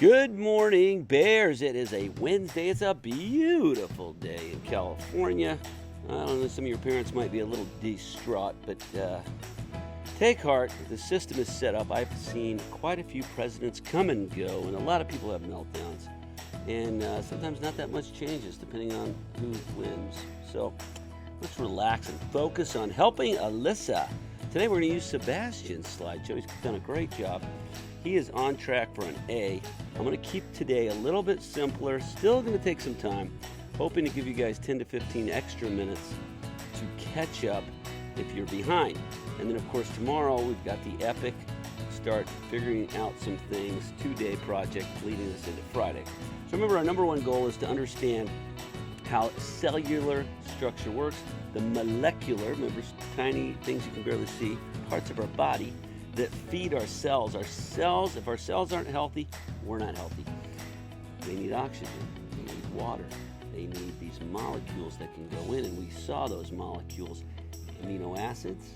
Good morning, Bears. It is a Wednesday. It's a beautiful day in California. I don't know, some of your parents might be a little distraught, but take heart. The system is set up. I've seen quite a few presidents come and go, and a lot of people have meltdowns. And sometimes not that much changes depending on who wins. So let's relax and focus on helping Alyssa. Today we're going to use Sebastian's slideshow. He's done a great job. He is on track for an A. I'm going to keep today a little bit simpler, still going to take some time, hoping to give you guys 10 to 15 extra minutes to catch up if you're behind. And then, of course, tomorrow we've got the epic start figuring out some things, 2-day project leading us into Friday. So remember, our number one goal is to understand how cellular structure works, the molecular, remember, tiny things you can barely see, parts of our body that feed our cells. Our cells, if our cells aren't healthy, we're not healthy. They need oxygen, they need water, they need these molecules that can go in, and we saw those molecules. Amino acids,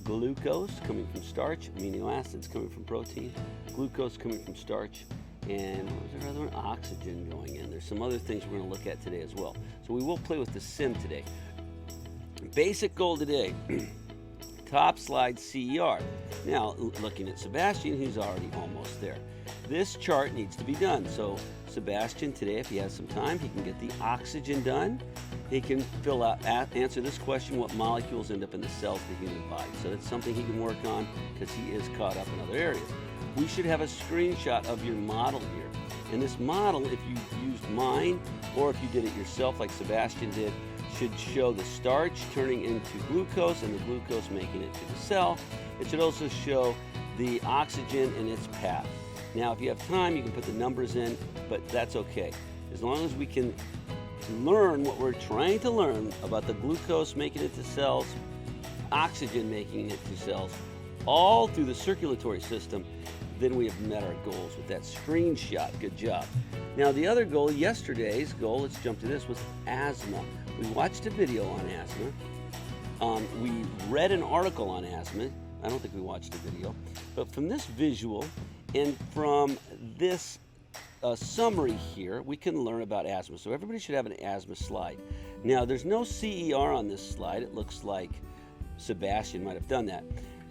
glucose coming from starch, amino acids coming from protein, glucose coming from starch, and what was our other one? Oxygen going in. There's some other things we're going to look at today as well. So we will play with the sim today. Basic goal today. Top slide CER. Now, looking at Sebastian, he's already almost there. This chart needs to be done. So Sebastian today, if he has some time, he can get the oxygen done. He can fill out, answer this question, what molecules end up in the cells of the human body. So that's something he can work on because he is caught up in other areas. We should have a screenshot of your model here. And this model, if you used mine or if you did it yourself like Sebastian did, should show the starch turning into glucose and the glucose making it to the cell. It should also show the oxygen and its path. Now, if you have time, you can put the numbers in, but that's okay. As long as we can learn what we're trying to learn about the glucose making it to cells, oxygen making it to cells, all through the circulatory system, then we have met our goals with that screenshot. Good job. Now, the other goal, yesterday's goal, let's jump to this, was asthma. We watched a video on asthma. We read an article on asthma. I don't think we watched a video. But from this visual and from this summary here, we can learn about asthma. So everybody should have an asthma slide. Now, there's no CER on this slide. It looks like Sebastian might have done that.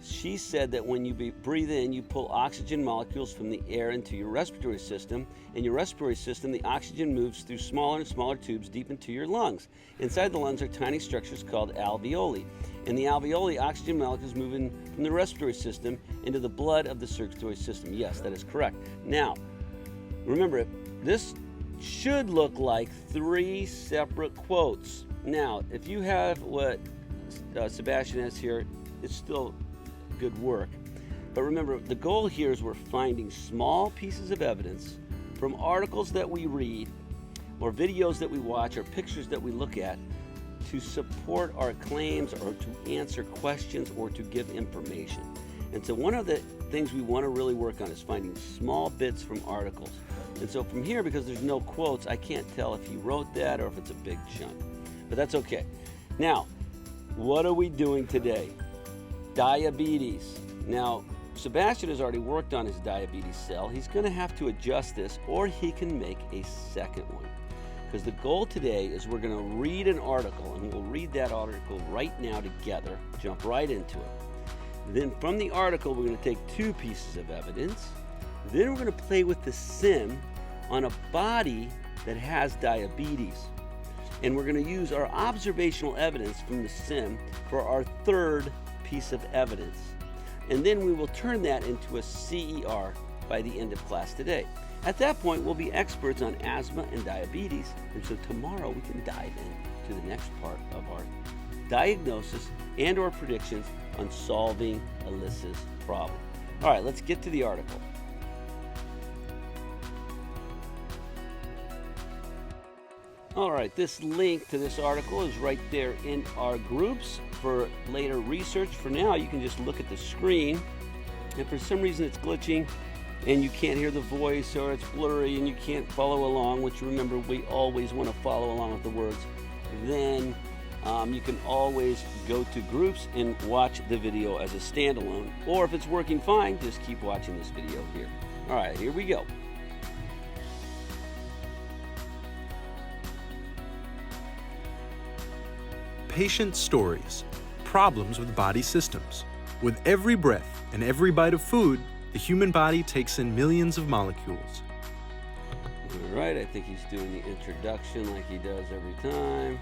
She said that when you breathe in, you pull oxygen molecules from the air into your respiratory system. In your respiratory system, the oxygen moves through smaller and smaller tubes deep into your lungs. Inside the lungs are tiny structures called alveoli. In the alveoli, oxygen molecules move in from the respiratory system into the blood of the circulatory system. Yes, that is correct. Now, remember, this should look like 3 separate quotes. Now, if you have what Sebastian has here, it's still good work. But remember, the goal here is we're finding small pieces of evidence from articles that we read or videos that we watch or pictures that we look at to support our claims or to answer questions or to give information. And so one of the things we want to really work on is finding small bits from articles. And so from here, because there's no quotes, I can't tell if he wrote that or if it's a big chunk. But that's okay. Now, what are we doing today? Diabetes. Now, Sebastian has already worked on his diabetes cell. He's going to have to adjust this, or he can make a second one. Because the goal today is we're going to read an article, and we'll read that article right now together, jump right into it. Then from the article, we're going to take 2 pieces of evidence. Then we're going to play with the sim on a body that has diabetes. And we're going to use our observational evidence from the sim for our third piece of evidence. And then we will turn that into a CER by the end of class today. At that point, we'll be experts on asthma and diabetes. And so tomorrow we can dive into the next part of our diagnosis and or predictions on solving Alyssa's problem. All right, let's get to the article. All right, this link to this article is right there in our groups for later research. For now, you can just look at the screen. If for some reason it's glitching and you can't hear the voice or it's blurry and you can't follow along, which remember, we always want to follow along with the words, then you can always go to groups and watch the video as a standalone. Or if it's working fine, just keep watching this video here. All right, here we go. patient stories, problems with body systems. With every breath and every bite of food, the human body takes in millions of molecules. All right, I think he's doing the introduction like he does every time.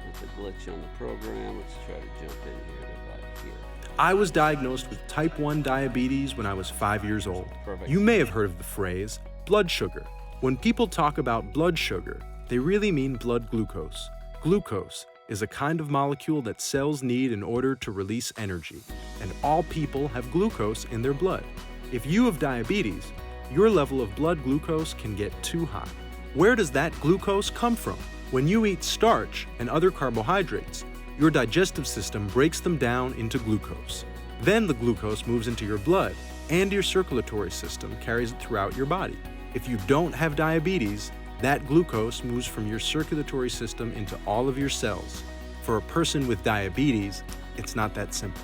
It's a glitch on the program. Let's try to jump in here to about here. I was diagnosed with type 1 diabetes when I was 5 years old. Perfect. You may have heard of the phrase blood sugar. When people talk about blood sugar, they really mean blood glucose. Glucose is a kind of molecule that cells need in order to release energy, and all people have glucose in their blood. If you have diabetes, your level of blood glucose can get too high. Where does that glucose come from? When you eat starch and other carbohydrates, your digestive system breaks them down into glucose. Then the glucose moves into your blood, and your circulatory system carries it throughout your body. If you don't have diabetes, that glucose moves from your circulatory system into all of your cells. For a person with diabetes, it's not that simple.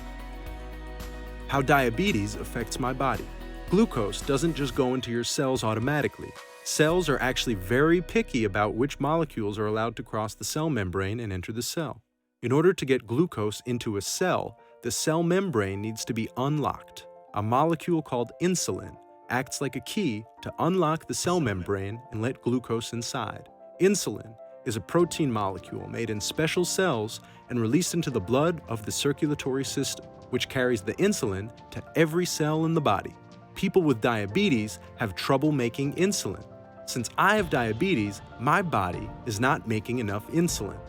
How diabetes affects my body. Glucose doesn't just go into your cells automatically. Cells are actually very picky about which molecules are allowed to cross the cell membrane and enter the cell. In order to get glucose into a cell, the cell membrane needs to be unlocked. A molecule called insulin acts like a key to unlock the cell membrane and let glucose inside. Insulin is a protein molecule made in special cells and released into the blood of the circulatory system, which carries the insulin to every cell in the body. People with diabetes have trouble making insulin. Since I have diabetes, my body is not making enough insulin.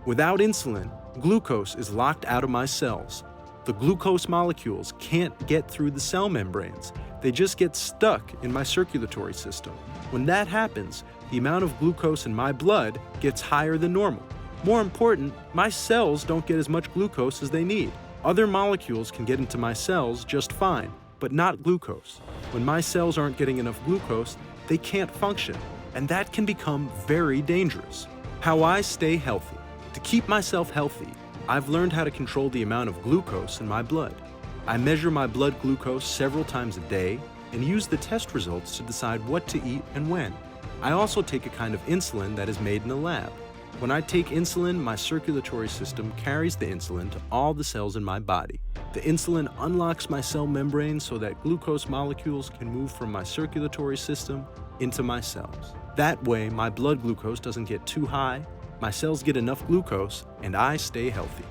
Without insulin, glucose is locked out of my cells. The glucose molecules can't get through the cell membranes. They just get stuck in my circulatory system. When that happens, the amount of glucose in my blood gets higher than normal. More important, my cells don't get as much glucose as they need. Other molecules can get into my cells just fine, but not glucose. When my cells aren't getting enough glucose, they can't function, and that can become very dangerous. How I stay healthy. To keep myself healthy, I've learned how to control the amount of glucose in my blood. I measure my blood glucose several times a day and use the test results to decide what to eat and when. I also take a kind of insulin that is made in a lab. When I take insulin, my circulatory system carries the insulin to all the cells in my body. The insulin unlocks my cell membrane so that glucose molecules can move from my circulatory system into my cells. That way, my blood glucose doesn't get too high, my cells get enough glucose, and I stay healthy.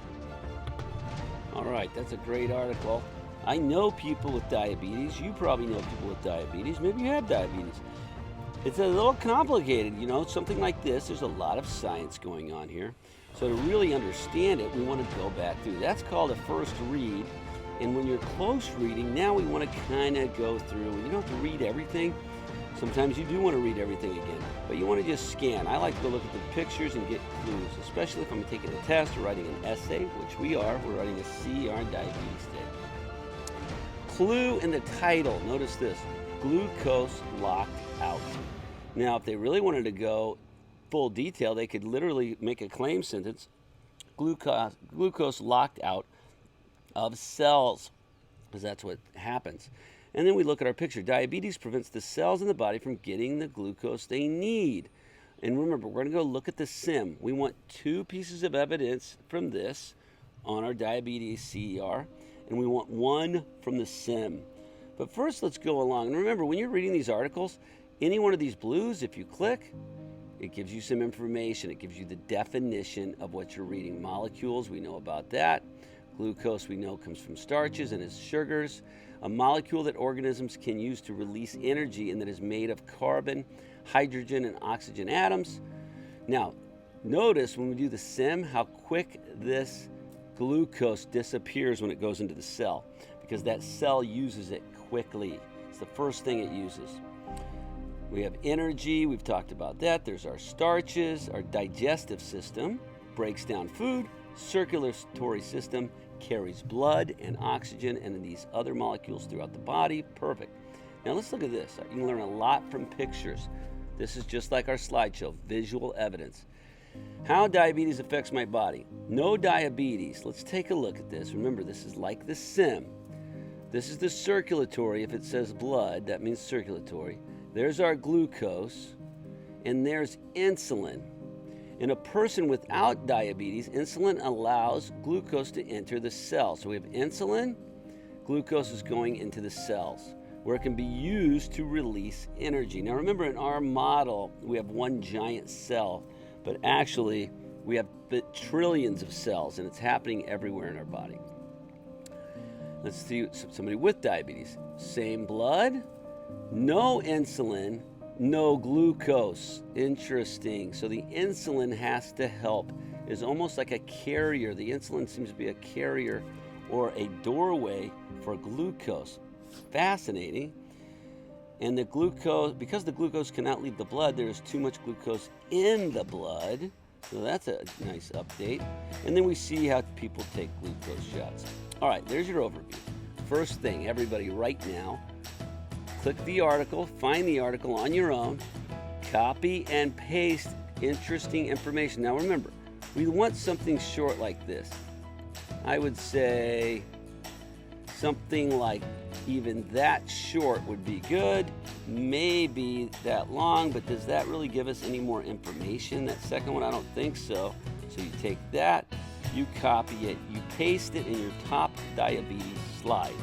All right, that's a great article. I know people with diabetes. You probably know people with diabetes. Maybe you have diabetes. It's a little complicated, something like this. There's a lot of science going on here. So to really understand it, we want to go back through. That's called a first read. And when you're close reading, now we want to kind of go through. And you don't have to read everything. Sometimes you do want to read everything again, but you want to just scan. I like to go look at the pictures and get clues, especially if I'm taking a test or writing an essay, which we are. We're writing a CER on diabetes today. Clue in the title. Notice this. Glucose locked out. Now, if they really wanted to go full detail, they could literally make a claim sentence. Glucose locked out of cells, because that's what happens. And then we look at our picture. Diabetes prevents the cells in the body from getting the glucose they need. And remember, we're going to go look at the SIM. We want 2 pieces of evidence from this on our diabetes CER, and we want 1 from the SIM. But first, let's go along. And remember, when you're reading these articles, any one of these blues, if you click, it gives you some information. It gives you the definition of what you're reading. Molecules, we know about that. Glucose, we know, comes from starches and is sugars. A molecule that organisms can use to release energy and that is made of carbon, hydrogen, and oxygen atoms. Now, notice when we do the SIM how quick this glucose disappears when it goes into the cell, because that cell uses it quickly. It's the first thing it uses. We have energy, we've talked about that. There's our starches, our digestive system breaks down food, circulatory system carries blood and oxygen and these other molecules throughout the body. Perfect. Now let's look at this. You can learn a lot from pictures. This is just like our slideshow, visual evidence. How diabetes affects my body. No diabetes. Let's take a look at this. Remember, this is like the SIM. This is the circulatory. If it says blood, that means circulatory. There's our glucose, and there's insulin. In a person without diabetes, insulin allows glucose to enter the cell. So we have insulin, glucose is going into the cells where it can be used to release energy. Now remember, in our model, we have one giant cell, but actually we have trillions of cells, and it's happening everywhere in our body. Let's see somebody with diabetes. Same blood, no insulin, no glucose. Interesting. So the insulin has to help. It's almost like a carrier. The insulin seems to be a carrier or a doorway for glucose. Fascinating. And the glucose, because the glucose cannot leave the blood, there is too much glucose in the blood. So that's a nice update. And then we see how people take glucose shots. All right, there's your overview. First thing, everybody right now, click the article, find the article on your own, copy and paste interesting information. Now remember, we want something short like this. I would say something like even that short would be good, maybe that long, but does that really give us any more information? That second one, I don't think so. So you take that, you copy it, you paste it in your top diabetes slide.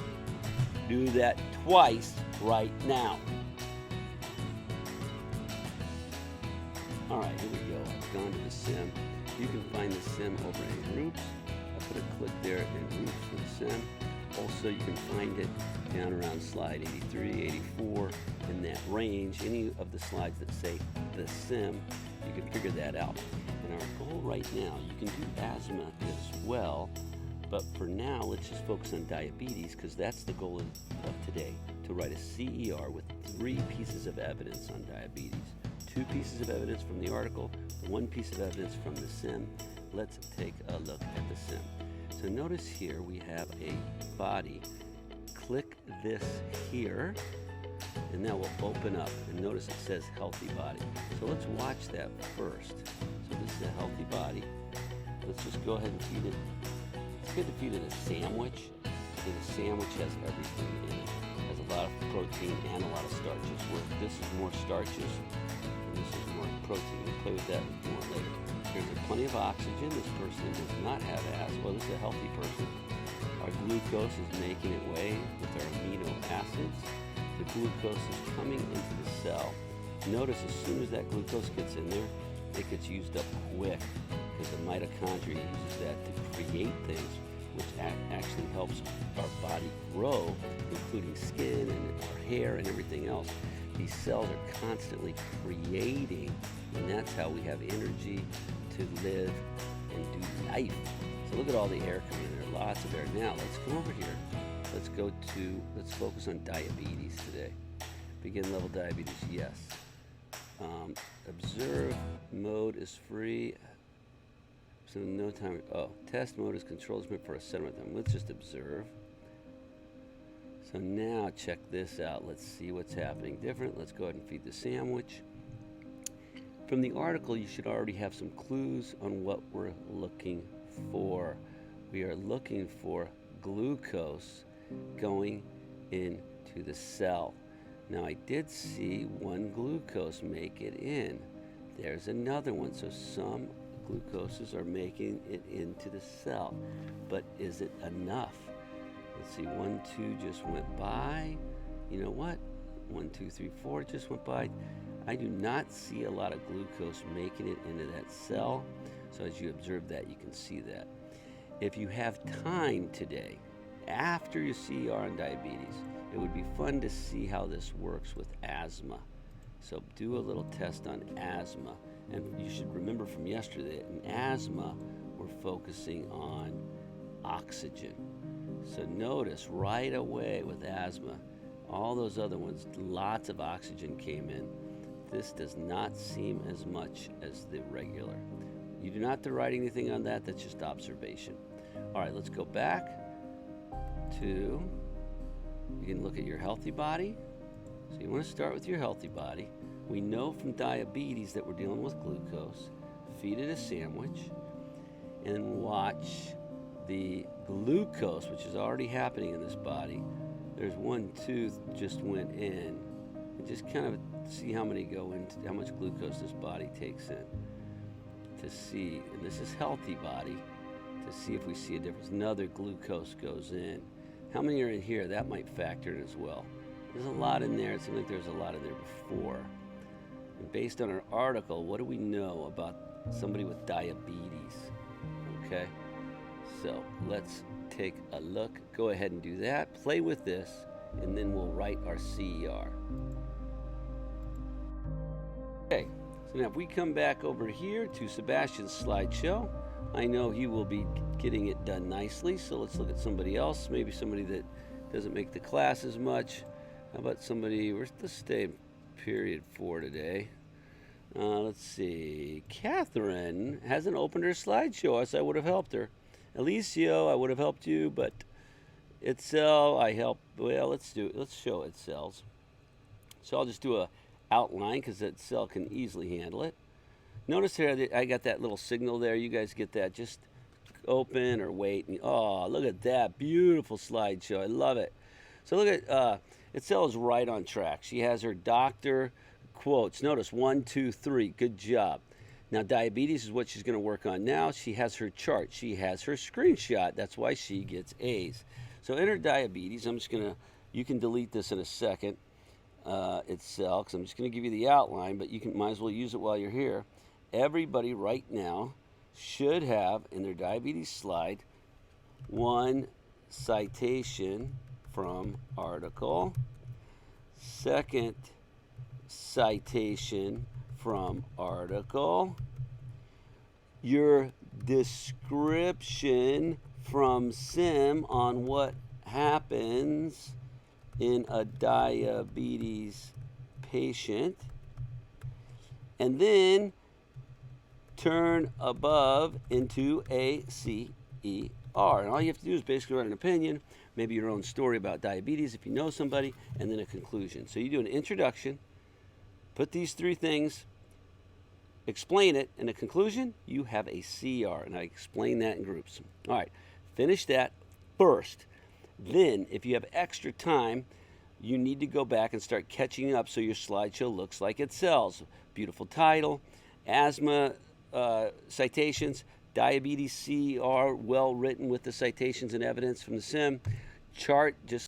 Do that twice right now. All right, here we go. I've gone to the sim. You can find the sim over in groups. I put a click there in groups for the sim. Also, you can find it down around slide 83, 84, in that range. Any of the slides that say the sim, you can figure that out. And our goal right now, you can do asthma as well, but for now, let's just focus on diabetes because that's the goal of today, to write a CER with 3 pieces of evidence on diabetes. 2 pieces of evidence from the article, 1 piece of evidence from the sim. Let's take a look at the sim. So notice here we have a body. Click this here, and that will open up. And notice it says healthy body. So let's watch that first. So this is a healthy body. Let's just go ahead and feed it. It's good to feed it a sandwich, because a sandwich has everything in it. It has a lot of protein and a lot of starches. Where this is more starches, and this is more protein. We'll play with that more later. There's plenty of oxygen. This person does not have asthma. Well, this is a healthy person. Our glucose is making its way with our amino acids. The glucose is coming into the cell. Notice as soon as that glucose gets in there, it gets used up quick because the mitochondria uses that to create things, which actually helps our body grow, including skin and our hair and everything else. These cells are constantly creating, and that's how we have energy to live and do life. So look at all the air coming in there, lots of air. Now let's come over here. Let's focus on diabetes today. Begin level diabetes, yes. Observe mode is free. So no time, test mode is controlled for a set amount of time. Let's just observe. So now check this out. Let's see what's happening different. Let's go ahead and feed the sandwich. From the article, you should already have some clues on what we're looking for. We are looking for glucose going into the cell. Now I did see 1 glucose make it in. There's another one. So some glucoses are making it into the cell. But is it enough? Let's see, 1, 2 just went by. You know what? 1, 2, 3, 4 just went by. I do not see a lot of glucose making it into that cell. So as you observe that, you can see that. If you have time today, after your CER on diabetes, it would be fun to see how this works with asthma. So do a little test on asthma. And you should remember from yesterday that in asthma, we're focusing on oxygen. So notice right away with asthma, all those other ones, lots of oxygen came in. This does not seem as much as the regular. You do not have to write anything on that, that's just observation. All right, let's go back to, you can look at your healthy body. So you want to start with your healthy body. We know from diabetes that we're dealing with glucose. Feed it a sandwich and watch the glucose, which is already happening in this body. There's 1 tooth just went in. And just kind of see how many go into, how much glucose this body takes in. to see, and this is healthy body, to see if we see a difference. Another glucose goes in. How many are in here? That might factor in as well. There's a lot in there. It seems like there's a lot in there before. And based on our article, what do we know about somebody with diabetes? Okay, so let's take a look. Go ahead and do that. Play with this, and then we'll write our CER. Okay, so now if we come back over here to Sebastian's slideshow, I know he will be getting it done nicely. So let's look at somebody else, maybe somebody that doesn't make the class as much. How about somebody, let's stay in period 4 today. Let's see, Catherine hasn't opened her slideshow, else I would have helped her. Alicio, I would have helped you, but Itzel, I helped. Well, let's show Itzel's. So I'll just do a outline because Itzel can easily handle it. Notice here that I got that little signal there. You guys get that? Just open or wait. And, oh, look at that beautiful slideshow. I love it. So look at Itzel is right on track. She has her doctor quotes. Notice 1, 2, 3. Good job. Now diabetes is what she's going to work on now. She has her chart. She has her screenshot. That's why she gets A's. So enter diabetes. I'm just going to, you can delete this in a second. Itself, because I'm just going to give you the outline, but you might as well use it while you're here. Everybody right now should have in their diabetes slide one citation from article, second citation from article, your description from Sim on what happens in a diabetes patient, and then turn above into a CER. And all you have to do is basically write an opinion, maybe your own story about diabetes if you know somebody, and then a conclusion. So you do an introduction, put these 3 things, explain it, and a conclusion, you have a CER. And I explain that in groups. All right, finish that first. Then, if you have extra time, you need to go back and start catching up so your slideshow looks like it sells. Beautiful title, asthma citations, diabetes CER, well written with the citations and evidence from the SIM, chart just